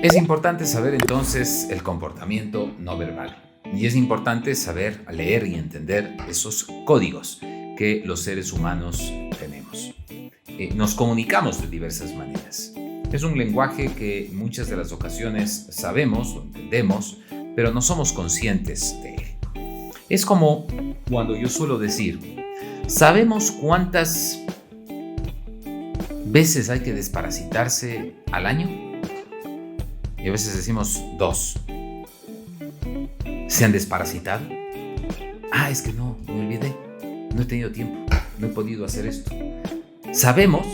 Es importante saber entonces el comportamiento no verbal y es importante saber leer y entender esos códigos que los seres humanos tenemos. Nos comunicamos de diversas maneras. Es un lenguaje que en muchas de las ocasiones sabemos o entendemos, pero no somos conscientes de él. Es como cuando yo suelo decir, ¿sabemos cuántas veces hay que desparasitarse al año? Y a veces decimos 2. ¿Se han desparasitado? Es que no, me olvidé. No he tenido tiempo. No he podido hacer esto. Sabemos,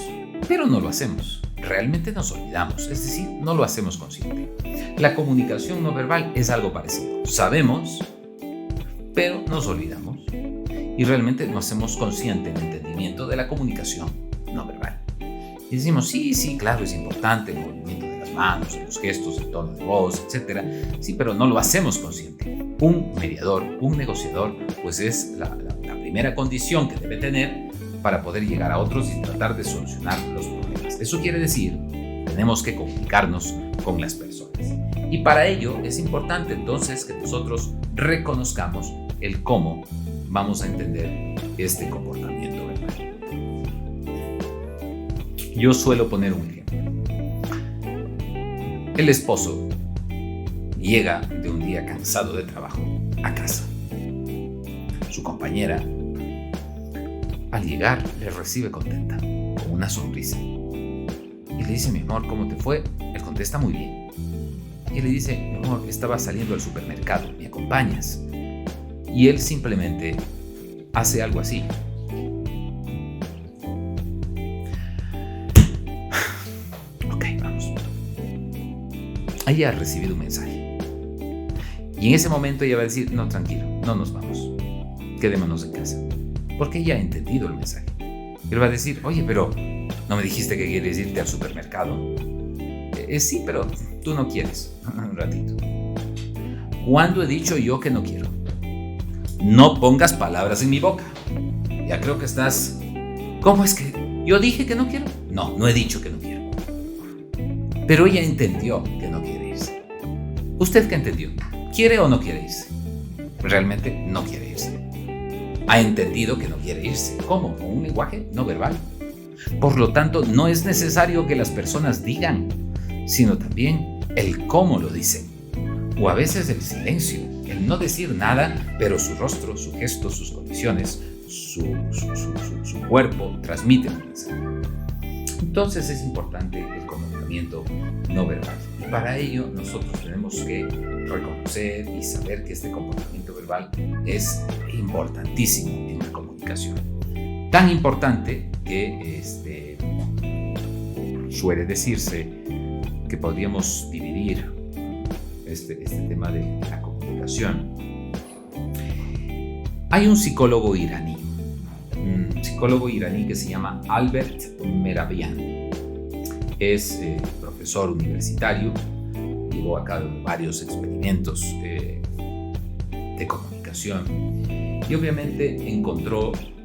pero no lo hacemos. Realmente nos olvidamos. Es decir, no lo hacemos consciente. La comunicación no verbal es algo parecido. Sabemos, pero nos olvidamos. Y realmente no hacemos consciente el entendimiento de la comunicación no verbal. Y decimos, sí, claro, es importante el movimiento de las manos, los gestos, el tono de voz, etc. Sí, pero no lo hacemos consciente. Un mediador, un negociador, pues es la primera condición que debe tener para poder llegar a otros y tratar de solucionar los problemas. Eso quiere decir, tenemos que comunicarnos con las personas. Y para ello es importante entonces que nosotros reconozcamos el cómo vamos a entender este comportamiento verbal. Yo suelo poner un ejemplo. El esposo llega de un día cansado de trabajo a casa. Su compañera, al llegar, le recibe contenta, con una sonrisa. Y le dice, mi amor, ¿cómo te fue? Él contesta, muy bien. Y le dice, mi amor, estaba saliendo al supermercado, ¿me acompañas? Y él simplemente hace algo así. Ok, vamos. Ella ha recibido un mensaje. Y en ese momento ella va a decir, no, tranquilo, no nos vamos. Quedémonos en casa. Porque ella ha entendido el mensaje. Él va a decir, oye, pero ¿no me dijiste que quieres irte al supermercado? Sí, pero tú no quieres. Un ratito. ¿Cuándo he dicho yo que no quiero? No pongas palabras en mi boca. Ya creo que estás... ¿Cómo es que yo dije que no quiero? No, no he dicho que no quiero. Pero ella entendió que no quiere irse. ¿Usted qué entendió? ¿Quiere o no quiere irse? Realmente no quiere irse. Ha entendido que no quiere irse. ¿Cómo? Con un lenguaje no verbal. Por lo tanto, no es necesario que las personas digan, sino también el cómo lo dicen. O a veces el silencio, el no decir nada, pero su rostro, su gesto, sus condiciones, su cuerpo transmiten un mensaje. Entonces es importante el comunicamiento no verbal. Y para ello nosotros tenemos que reconocer y saber que este comportamiento verbal es importantísimo en la comunicación. Tan importante que suele decirse que podríamos dividir este tema de la comunicación. Hay un psicólogo iraní que se llama Albert Mehrabian. Es profesor universitario, llevó a cabo varios experimentos de comunicación y obviamente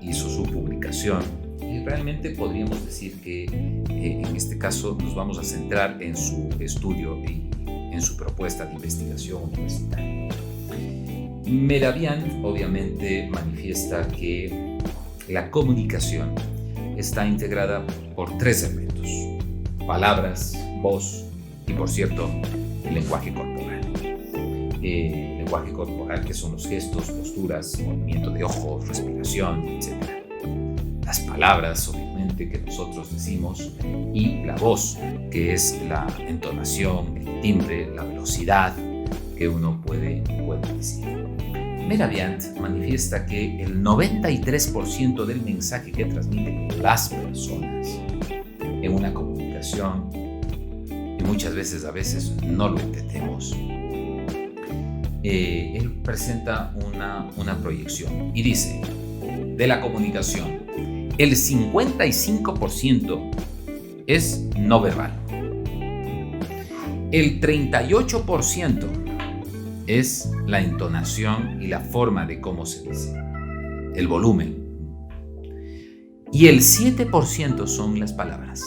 hizo su publicación y realmente podríamos decir que en este caso nos vamos a centrar en su estudio y en su propuesta de investigación universitaria. Mehrabian obviamente manifiesta que la comunicación está integrada por 3 elementos: palabras, voz y, por cierto, el lenguaje corporal. El lenguaje corporal, que son los gestos, posturas, movimiento de ojos, respiración, etc. Las palabras, obviamente, que nosotros decimos, y la voz, que es la entonación, el timbre, la velocidad que uno puede decir. Mehrabian manifiesta que el 93% del mensaje que transmiten las personas en una comunicación, y muchas veces no lo entendemos, él presenta una proyección y dice, de la comunicación, el 55% es no verbal, el 38% es la entonación y la forma de cómo se dice, el volumen, y el 7% son las palabras.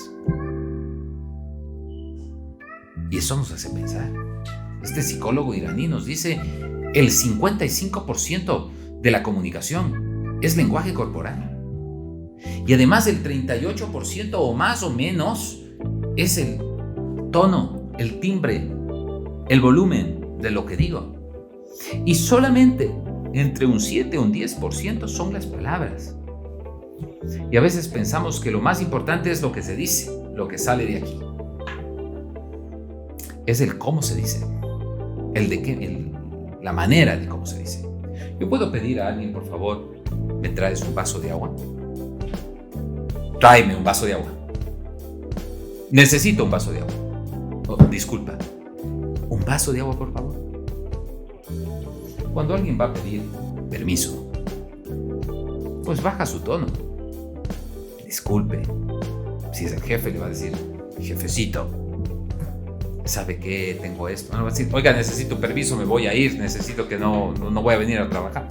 Y eso nos hace pensar. Este psicólogo iraní nos dice el 55% de la comunicación es lenguaje corporal. Y además el 38% o más o menos es el tono, el timbre, el volumen de lo que digo. Y solamente entre un 7 o un 10% son las palabras. Y a veces pensamos que lo más importante es lo que se dice, lo que sale de aquí. Es el cómo se dice, la manera de cómo se dice. Yo puedo pedir a alguien, por favor, ¿me traes un vaso de agua? Tráeme un vaso de agua. Necesito un vaso de agua. Oh, disculpa. ¿Un vaso de agua, por favor? Cuando alguien va a pedir permiso, pues baja su tono. Disculpe. Si es el jefe, le va a decir, jefecito, ¿sabe qué? Tengo esto. No va a decir, oiga, necesito permiso, me voy a ir, necesito que no voy a venir a trabajar.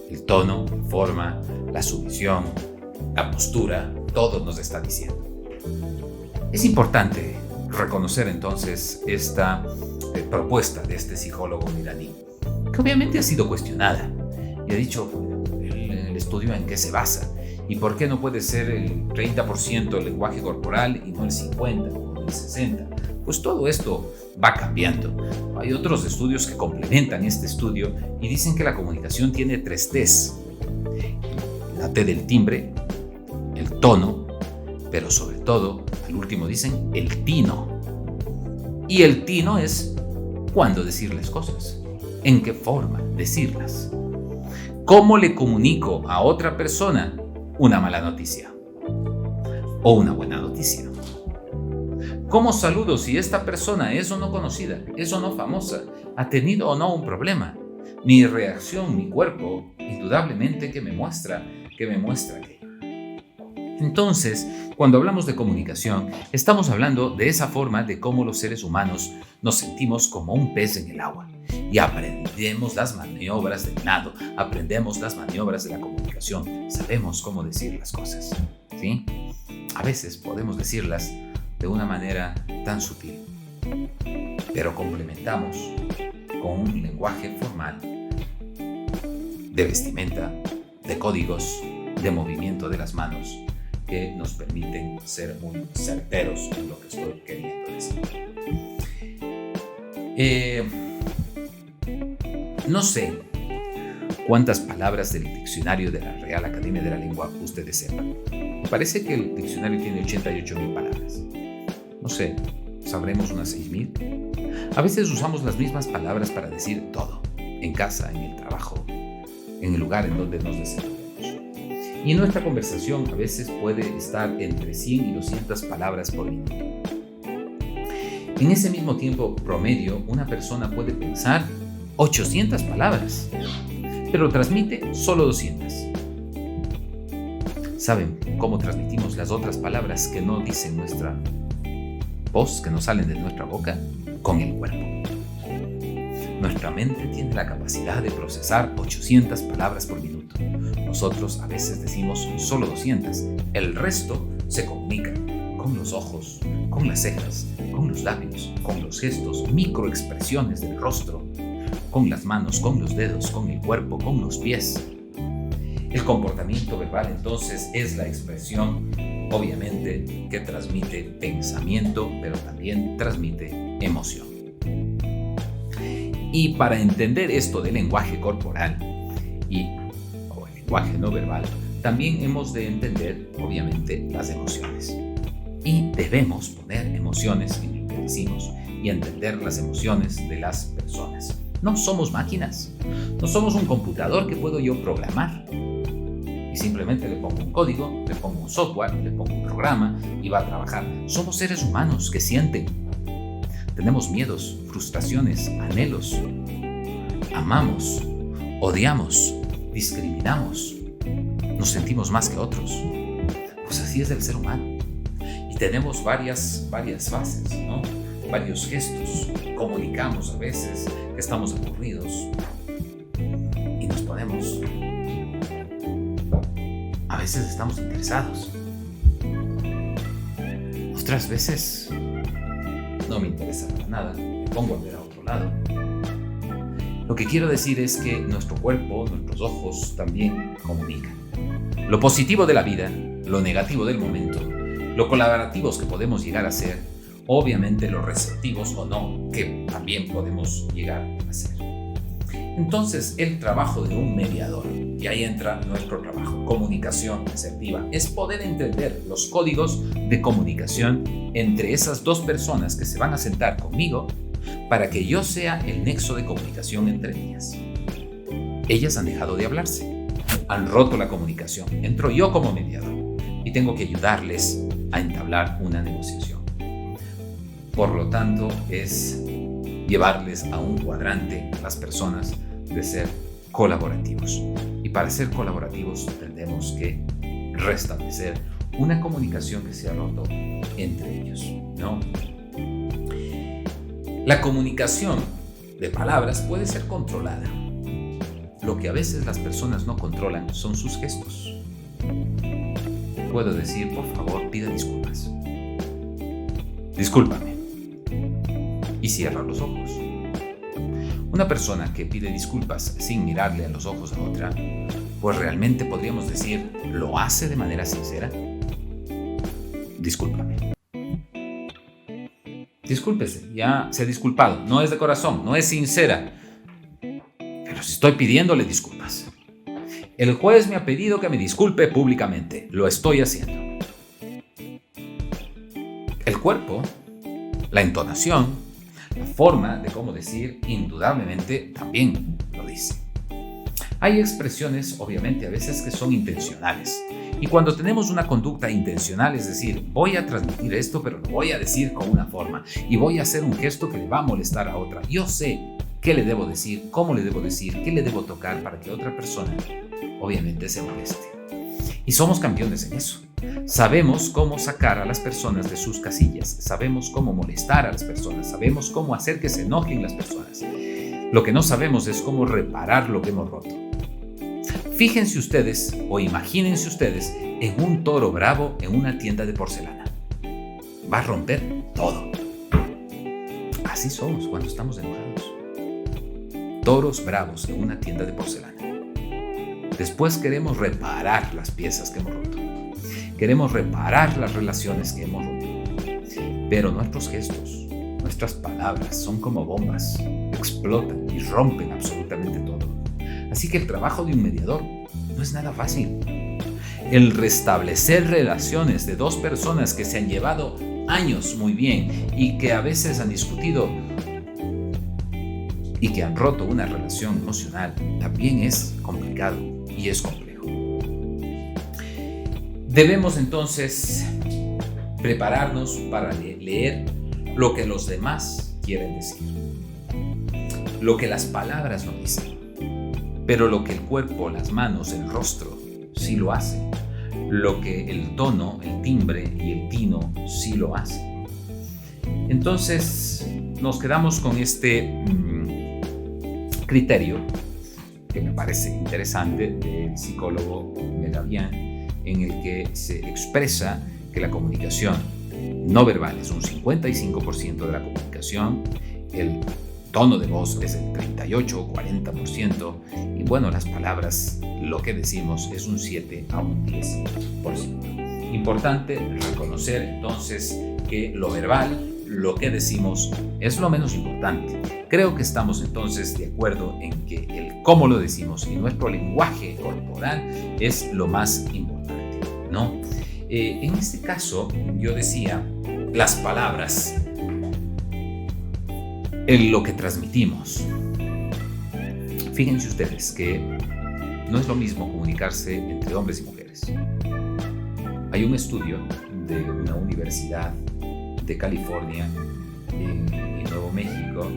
El tono, la forma, la sumisión, la postura, todo nos está diciendo. Es importante reconocer entonces esta propuesta de este psicólogo iraní, que obviamente ha sido cuestionada y ha dicho el estudio en qué se basa y por qué no puede ser el 30% el lenguaje corporal y no el 50% o el 60%. Pues todo esto va cambiando. Hay otros estudios que complementan este estudio y dicen que la comunicación tiene 3 T's. La T del timbre, el tono, pero sobre todo, al último dicen el tino. Y el tino es cuándo decir las cosas, en qué forma decirlas. ¿Cómo le comunico a otra persona una mala noticia o una buena noticia? ¿Cómo saludo si esta persona es o no conocida, es o no famosa, ha tenido o no un problema? Mi reacción, mi cuerpo, indudablemente que me muestra que. Entonces, cuando hablamos de comunicación, estamos hablando de esa forma de cómo los seres humanos nos sentimos como un pez en el agua y aprendemos las maniobras del nado, aprendemos las maniobras de la comunicación, sabemos cómo decir las cosas, ¿sí? A veces podemos decirlas de una manera tan sutil, pero complementamos con un lenguaje formal de vestimenta, de códigos, de movimiento de las manos que nos permiten ser muy certeros en lo que estoy queriendo decir. No sé cuántas palabras del diccionario de la Real Academia de la Lengua ustedes sepan. Me parece que el diccionario tiene 88,000 palabras. No sé, ¿sabremos unas 6,000? A veces usamos las mismas palabras para decir todo, en casa, en el trabajo, en el lugar en donde nos desenvolvemos. Y nuestra conversación a veces puede estar entre 100 y 200 palabras por minuto. En ese mismo tiempo promedio, una persona puede pensar 800 palabras, pero transmite solo 200. ¿Saben cómo transmitimos las otras palabras que no dicen nuestra voz, que no salen de nuestra boca? Con el cuerpo. Nuestra mente tiene la capacidad de procesar 800 palabras por minuto. Nosotros a veces decimos solo 200. El resto se comunica con los ojos, con las cejas, con los labios, con los gestos, microexpresiones del rostro, con las manos, con los dedos, con el cuerpo, con los pies. El comportamiento verbal entonces es la expresión, obviamente, que transmite pensamiento, pero también transmite emoción. Y para entender esto del lenguaje corporal o el lenguaje no verbal, también hemos de entender, obviamente, las emociones. Y debemos poner emociones en lo que decimos y entender las emociones de las personas. No somos máquinas, no somos un computador que puedo yo programar. Y simplemente le pongo un código, le pongo un software, le pongo un programa y va a trabajar. Somos seres humanos que sienten. Tenemos miedos, frustraciones, anhelos. Amamos, odiamos, discriminamos. Nos sentimos más que otros. Pues así es el ser humano. Y tenemos varias fases, ¿no? Varios gestos. Comunicamos a veces que estamos aburridos y nos ponemos. A veces estamos interesados. Otras veces no me interesa para nada, me pongo a ver a otro lado. Lo que quiero decir es que nuestro cuerpo, nuestros ojos también comunican. Lo positivo de la vida, lo negativo del momento, lo colaborativos que podemos llegar a ser, obviamente los receptivos o no, que también podemos llegar a ser. Entonces, el trabajo de un mediador, y ahí entra nuestro trabajo, comunicación asertiva, es poder entender los códigos de comunicación entre esas dos personas que se van a sentar conmigo para que yo sea el nexo de comunicación entre ellas. Ellas han dejado de hablarse, han roto la comunicación, entro yo como mediador y tengo que ayudarles a entablar una negociación. Por lo tanto, es llevarles a un cuadrante a las personas de ser colaborativos. Y para ser colaborativos tendremos que restablecer una comunicación que se ha roto entre ellos, ¿no? La comunicación de palabras puede ser controlada. Lo que a veces las personas no controlan son sus gestos. Puedo decir, por favor, pida disculpas. Discúlpame. Y cierra los ojos. Una persona que pide disculpas sin mirarle a los ojos a otra, pues realmente podríamos decir, ¿lo hace de manera sincera? Discúlpame. Discúlpese, ya se ha disculpado, no es de corazón, no es sincera. Pero si estoy pidiéndole disculpas. El juez me ha pedido que me disculpe públicamente, lo estoy haciendo. El cuerpo, la entonación, la forma de cómo decir, indudablemente también lo dice. Hay expresiones, obviamente, a veces que son intencionales. Y cuando tenemos una conducta intencional, es decir, voy a transmitir esto, pero lo voy a decir con una forma y voy a hacer un gesto que le va a molestar a otra. Yo sé qué le debo decir, cómo le debo decir, qué le debo tocar para que otra persona, obviamente, se moleste. Y somos campeones en eso. Sabemos cómo sacar a las personas de sus casillas, sabemos cómo molestar a las personas, sabemos cómo hacer que se enojen las personas. Lo que no sabemos es cómo reparar lo que hemos roto. Fíjense ustedes o imagínense ustedes en un toro bravo en una tienda de porcelana. Va a romper todo. Así somos cuando estamos enojados. Toros bravos en una tienda de porcelana. Después queremos reparar las piezas que hemos roto. Queremos reparar las relaciones que hemos roto. Pero nuestros gestos, nuestras palabras son como bombas. Explotan y rompen absolutamente todo. Así que el trabajo de un mediador no es nada fácil. El restablecer relaciones de dos personas que se han llevado años muy bien y que a veces han discutido y que han roto una relación emocional también es complicado y es complejo. Debemos entonces prepararnos para leer lo que los demás quieren decir, lo que las palabras no dicen, pero lo que el cuerpo, las manos, el rostro sí lo hacen, lo que el tono, el timbre y el tino sí lo hacen. Entonces nos quedamos con este criterio que me parece interesante del psicólogo Mehrabian, en el que se expresa que la comunicación no verbal es un 55% de la comunicación, el tono de voz es el 38 o 40% y bueno, las palabras, lo que decimos es un 7 a un 10%. Importante reconocer entonces que lo verbal, lo que decimos, es lo menos importante. Creo que estamos entonces de acuerdo en que el cómo lo decimos y nuestro lenguaje corporal es lo más importante, ¿no? En este caso, yo decía, las palabras, en lo que transmitimos. Fíjense ustedes que no es lo mismo comunicarse entre hombres y mujeres. Hay un estudio de una universidad de California en Nuevo México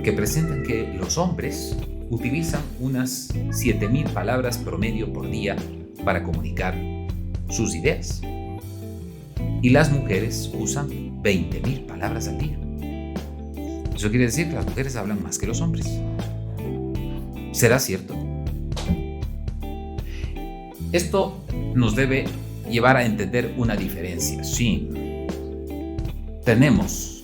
que presentan que los hombres utilizan unas 7,000 palabras promedio por día para comunicar sus ideas y las mujeres usan 20,000 palabras al día. Eso quiere decir que las mujeres hablan más que los hombres. ¿Será cierto? Esto nos debe llevar a entender una diferencia. Sí, tenemos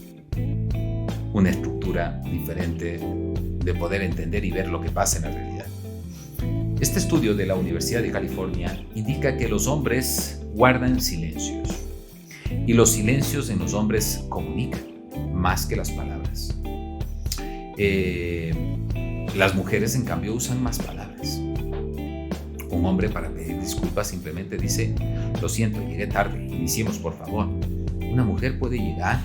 una estructura diferente de poder entender y ver lo que pasa en la realidad. Este estudio de la Universidad de California indica que los hombres guardan silencios y los silencios en los hombres comunican más que las palabras. Las mujeres, en cambio, usan más palabras. Un hombre, para pedir disculpas, simplemente dice: lo siento, llegué tarde, iniciemos por favor. Una mujer puede llegar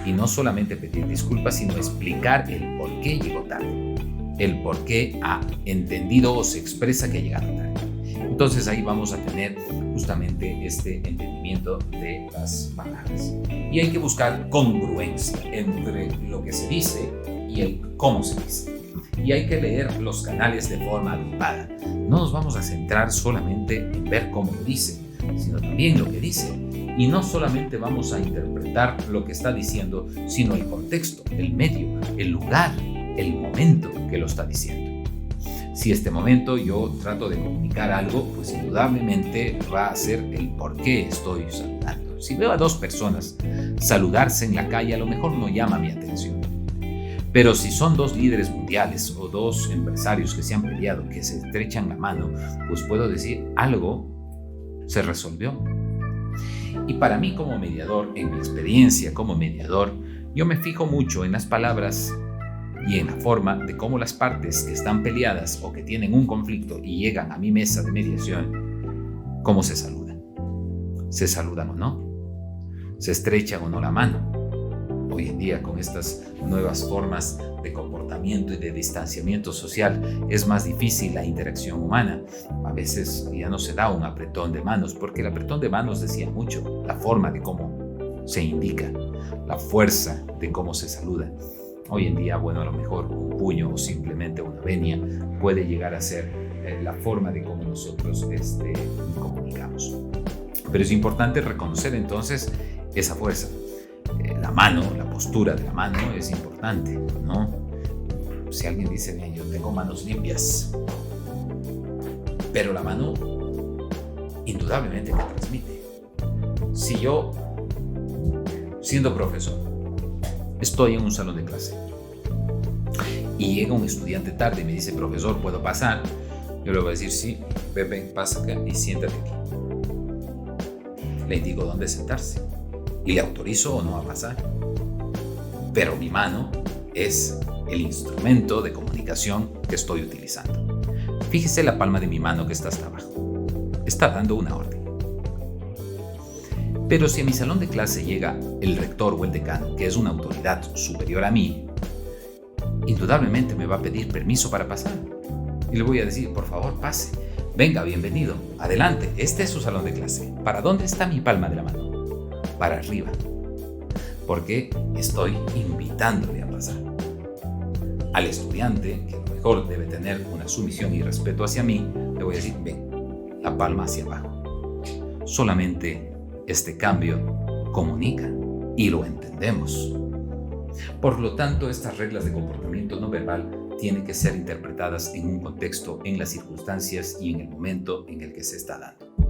y no solamente pedir disculpas, sino explicar el por qué llegó tarde, el por qué ha entendido o se expresa que ha llegado tarde. Entonces ahí vamos a tener justamente este entendimiento de las palabras. Y hay que buscar congruencia entre lo que se dice y el cómo se dice. Y hay que leer los canales de forma agrupada. No nos vamos a centrar solamente en ver cómo lo dice, sino también lo que dice. Y no solamente vamos a interpretar lo que está diciendo, sino el contexto, el medio, el lugar, el momento que lo está diciendo. Si este momento yo trato de comunicar algo, pues indudablemente va a ser el por qué estoy saludando. Si veo a dos personas saludarse en la calle, a lo mejor no llama mi atención. Pero si son dos líderes mundiales o dos empresarios que se han peleado, que se estrechan la mano, pues puedo decir: algo se resolvió. Y para mí, como mediador, en mi experiencia como mediador, yo me fijo mucho en las palabras y en la forma de cómo las partes que están peleadas o que tienen un conflicto y llegan a mi mesa de mediación, cómo se saludan. ¿Se saludan o no? ¿Se estrechan o no la mano? Hoy en día, con estas nuevas formas de comportamiento y de distanciamiento social, es más difícil la interacción humana. A veces ya no se da un apretón de manos, porque el apretón de manos decía mucho, la forma de cómo se indica, la fuerza de cómo se saluda. Hoy en día, bueno, a lo mejor un puño o simplemente una venia puede llegar a ser la forma de cómo nosotros comunicamos. Pero es importante reconocer entonces esa fuerza. La mano, la postura de la mano es importante, ¿no? Si alguien dice: bien, yo tengo manos limpias, pero la mano indudablemente me transmite. Si yo, siendo profesor, estoy en un salón de clase y llega un estudiante tarde y me dice: profesor, ¿puedo pasar? Yo le voy a decir: sí, ven, pasa acá y siéntate aquí. Le indico dónde sentarse y le autorizo o no a pasar. Pero mi mano es el instrumento de comunicación que estoy utilizando. Fíjese la palma de mi mano que está hasta abajo. Está dando una orden. Pero si a mi salón de clase llega el rector o el decano, que es una autoridad superior a mí, indudablemente me va a pedir permiso para pasar. Y le voy a decir: por favor, pase. Venga, bienvenido. Adelante, este es su salón de clase. ¿Para dónde está mi palma de la mano? Para arriba, porque estoy invitándole a pasar. Al estudiante, que a lo mejor debe tener una sumisión y respeto hacia mí, le voy a decir: ven, la palma hacia abajo. Solamente este cambio comunica y lo entendemos. Por lo tanto, estas reglas de comportamiento no verbal tienen que ser interpretadas en un contexto, en las circunstancias y en el momento en el que se está dando.